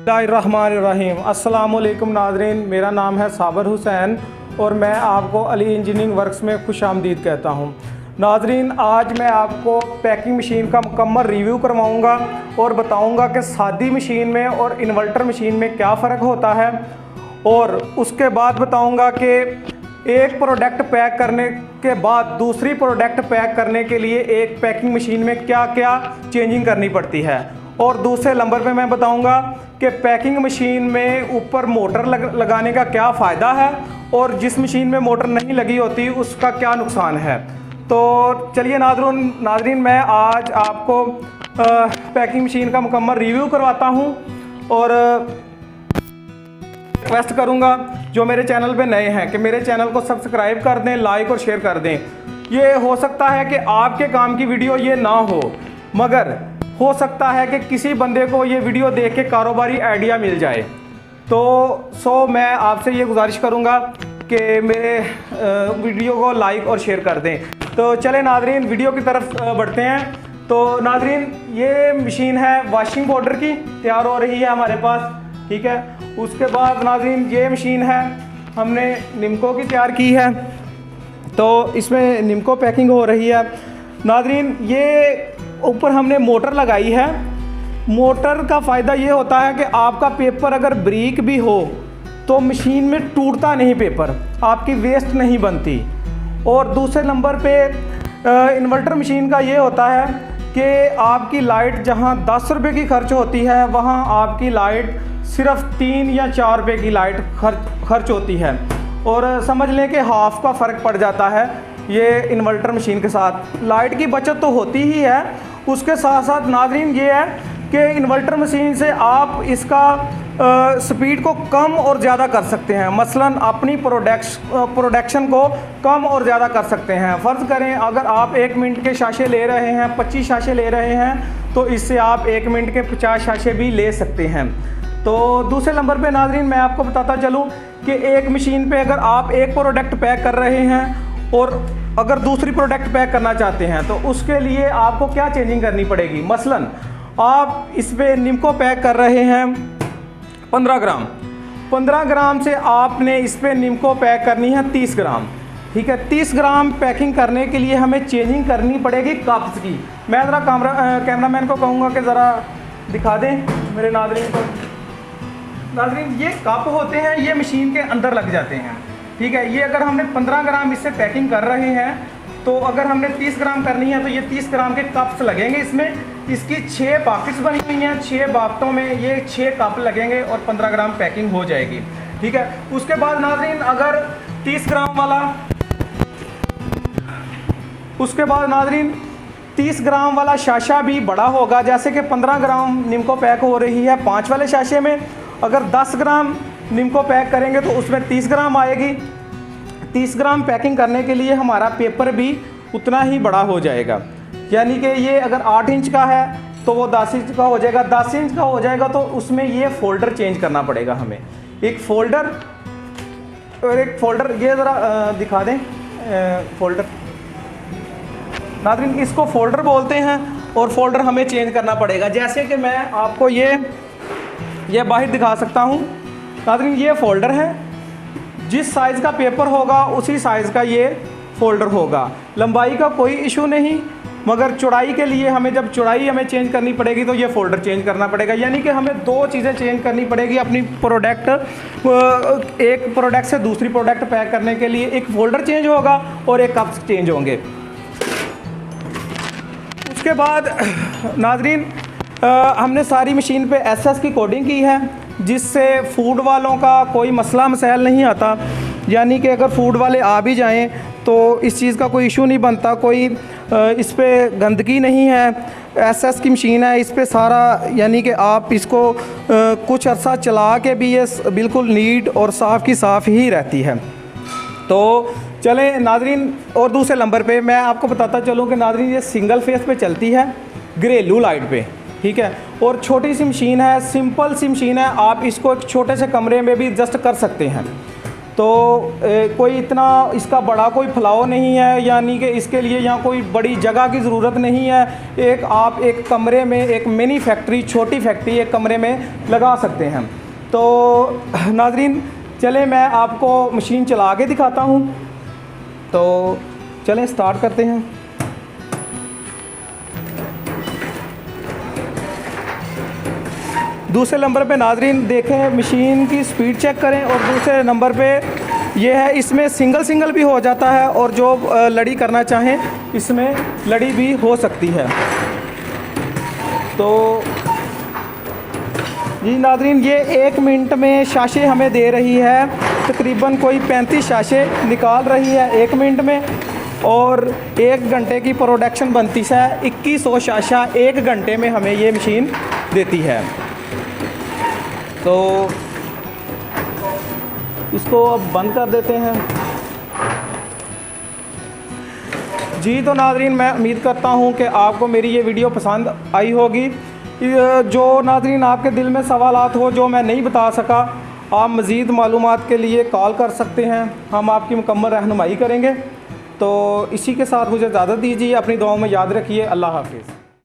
बिस्मिल्लाहिर्रहमानिर्रहीम। अस्सलामुअलैकुम नाज़रीन, मेरा नाम है साबर हुसैन और मैं आपको अली इंजीनियरिंग वर्क्स में खुशामदीद कहता हूँ। नाज़रीन, आज मैं आपको पैकिंग मशीन का मुकम्मल रिव्यू करवाऊँगा और बताऊँगा कि सादी मशीन में और इन्वर्टर मशीन में क्या फ़र्क होता है, और उसके बाद बताऊँगा कि एक प्रोडक्ट पैक करने के बाद दूसरी प्रोडक्ट पैक करने के लिए एक पैकिंग मशीन में क्या क्या चेंजिंग करनी पड़ती है। और दूसरे नंबर पे मैं बताऊंगा कि पैकिंग मशीन में ऊपर मोटर लगाने का क्या फ़ायदा है और जिस मशीन में मोटर नहीं लगी होती उसका क्या नुकसान है। तो चलिए नाज़रीन, मैं आज आपको पैकिंग मशीन का मुकम्मल रिव्यू करवाता हूं और रिक्वेस्ट करूंगा जो मेरे चैनल पे नए हैं कि मेरे चैनल को सब्सक्राइब कर दें, लाइक और शेयर कर दें। ये हो सकता है कि आपके काम की वीडियो ये ना हो, मगर हो सकता है कि किसी बंदे को ये वीडियो देख के कारोबारी आइडिया मिल जाए। तो मैं आपसे ये गुजारिश करूँगा कि मेरे वीडियो को लाइक और शेयर कर दें। तो चले नाज़रीन, वीडियो की तरफ बढ़ते हैं। तो नाज़रीन, ये मशीन है वॉशिंग पाउडर की, तैयार हो रही है हमारे पास, ठीक है। उसके बाद नाज़रीन, ये मशीन है हमने निम्को की तैयार की है, तो इसमें निम्को पैकिंग हो रही है। नाज़रीन, ये ऊपर हमने मोटर लगाई है। मोटर का फ़ायदा ये होता है कि आपका पेपर अगर ब्रीक भी हो तो मशीन में टूटता नहीं, पेपर आपकी वेस्ट नहीं बनती। और दूसरे नंबर पे इन्वर्टर मशीन का ये होता है कि आपकी लाइट जहाँ 10 रुपये की खर्च होती है वहाँ आपकी लाइट सिर्फ 3 या 4 रुपये की लाइट खर्च होती है, और समझ लें कि हाफ का फ़र्क पड़ जाता है ये इन्वर्टर मशीन के साथ। लाइट की बचत तो होती ही है, उसके साथ साथ नाज़रीन ये है कि इन्वर्टर मशीन से आप इसका स्पीड को कम और ज़्यादा कर सकते हैं। मसलन अपनी प्रोडक्शन को कम और ज़्यादा कर सकते हैं। फ़र्ज़ करें अगर आप 1 मिनट के शाशे ले रहे हैं, 25 शाशे ले रहे हैं, तो इससे आप 1 मिनट के 50 शाशे भी ले सकते हैं। तो दूसरे नंबर पे नाज़रीन, मैं आपको बताता चलूँ कि एक मशीन पे अगर आप एक प्रोडक्ट पैक कर रहे हैं और अगर दूसरी प्रोडक्ट पैक करना चाहते हैं तो उसके लिए आपको क्या चेंजिंग करनी पड़ेगी। मसलन आप इस पे निम्को पैक कर रहे हैं 15 ग्राम से आपने इस पे निम्को पैक करनी है 30 ग्राम, ठीक है। 30 ग्राम पैकिंग करने के लिए हमें चेंजिंग करनी पड़ेगी कप्स की। मैं ज़रा कैमरामैन को कहूँगा कि ज़रा दिखा दें मेरे नाज़रीन को। नाज़रीन, ये कप होते हैं, ये मशीन के अंदर लग जाते हैं, ठीक है। ये अगर हमने 15 ग्राम इससे पैकिंग कर रहे हैं तो अगर हमने 30 ग्राम करनी है तो ये 30 ग्राम के कप्स लगेंगे इसमें। इसकी 6 पॉकेट्स बनी हुई हैं, 6 बाफ्टों में ये 6 कप लगेंगे और 15 ग्राम पैकिंग हो जाएगी, ठीक है। उसके बाद नाज़रीन, अगर 30 ग्राम वाला उसके बाद नाज़रीन 30 ग्राम वाला शाशा भी बड़ा होगा, जैसे कि 15 ग्राम निम्को पैक हो रही है 5 वाले शाशे में। अगर 10 ग्राम निम्को पैक करेंगे तो उसमें 30 ग्राम आएगी। 30 ग्राम पैकिंग करने के लिए हमारा पेपर भी उतना ही बड़ा हो जाएगा, यानी कि ये अगर 8 इंच का है तो वो 10 इंच का हो जाएगा। 10 इंच का हो जाएगा तो उसमें ये फ़ोल्डर चेंज करना पड़ेगा हमें, एक फ़ोल्डर और एक फ़ोल्डर। ये ज़रा दिखा दें फ़ोल्डर। नाज़रीन, इसको फ़ोल्डर बोलते हैं और फ़ोल्डर हमें चेंज करना पड़ेगा। जैसे कि मैं आपको ये बाहर दिखा सकता हूँ। नाज़रीन, ये फ़ोल्डर है, जिस साइज़ का पेपर होगा उसी साइज़ का ये फ़ोल्डर होगा। लंबाई का कोई इशू नहीं, मगर चौड़ाई के लिए जब चौड़ाई हमें चेंज करनी पड़ेगी तो ये फ़ोल्डर चेंज करना पड़ेगा। यानी कि हमें 2 चीज़ें चेंज करनी पड़ेगी अपनी एक प्रोडक्ट से दूसरी प्रोडक्ट पैक करने के लिए। एक फ़ोल्डर चेंज होगा और एक कप्स चेंज होंगे। उसके बाद नाज़रीन, हमने सारी मशीन पे SS की कोडिंग की है, जिससे फूड वालों का कोई मसला मसाइल नहीं आता। यानी कि अगर फूड वाले आ भी जाएं तो इस चीज़ का कोई इशू नहीं बनता, कोई इस पे गंदगी नहीं है। SS की मशीन है, इस पे सारा यानी कि आप इसको कुछ अर्सा चला के भी ये बिल्कुल नीट और साफ़ की साफ़ ही रहती है। तो चलें नाज़रीन, और दूसरे नंबर पे मैं आपको बताता चलूँ कि नाज़रीन ये सिंगल फेस पे चलती है, घरेलू लाइट पे, ठीक है। और छोटी सी मशीन है, सिंपल सी मशीन है, आप इसको एक छोटे से कमरे में भी एडजस्ट कर सकते हैं। तो कोई इतना इसका बड़ा कोई फैलाव नहीं है, यानी कि इसके लिए यहाँ कोई बड़ी जगह की ज़रूरत नहीं है। आप एक कमरे में एक मिनी फैक्ट्री, छोटी फैक्ट्री एक कमरे में लगा सकते हैं। तो नाज़रीन चलें मैं आपको मशीन चला के दिखाता हूँ। तो चलें स्टार्ट करते हैं। दूसरे नंबर पे नाज़रीन देखें, मशीन की स्पीड चेक करें। और दूसरे नंबर पे ये है, इसमें सिंगल भी हो जाता है और जो लड़ी करना चाहें इसमें लड़ी भी हो सकती है। तो जी नाज़रीन ये 1 मिनट में शाशे हमें दे रही है, तकरीबन कोई 35 शाशे निकाल रही है 1 मिनट में। और 1 घंटे की प्रोडक्शन बनती है 2100 शाशा 1 घंटे में हमें ये मशीन देती है। तो इसको अब बंद कर देते हैं। जी तो नाज़रीन मैं उम्मीद करता हूं कि आपको मेरी ये वीडियो पसंद आई होगी। जो नाज़रीन आपके दिल में सवालात हो जो मैं नहीं बता सका, आप मज़ीद मालूमात के लिए कॉल कर सकते हैं, हम आपकी मुकम्मल रहनुमाई करेंगे। तो इसी के साथ मुझे इजाज़त दीजिए, अपनी दुआओं में याद रखिए। अल्लाह हाफ़िज़।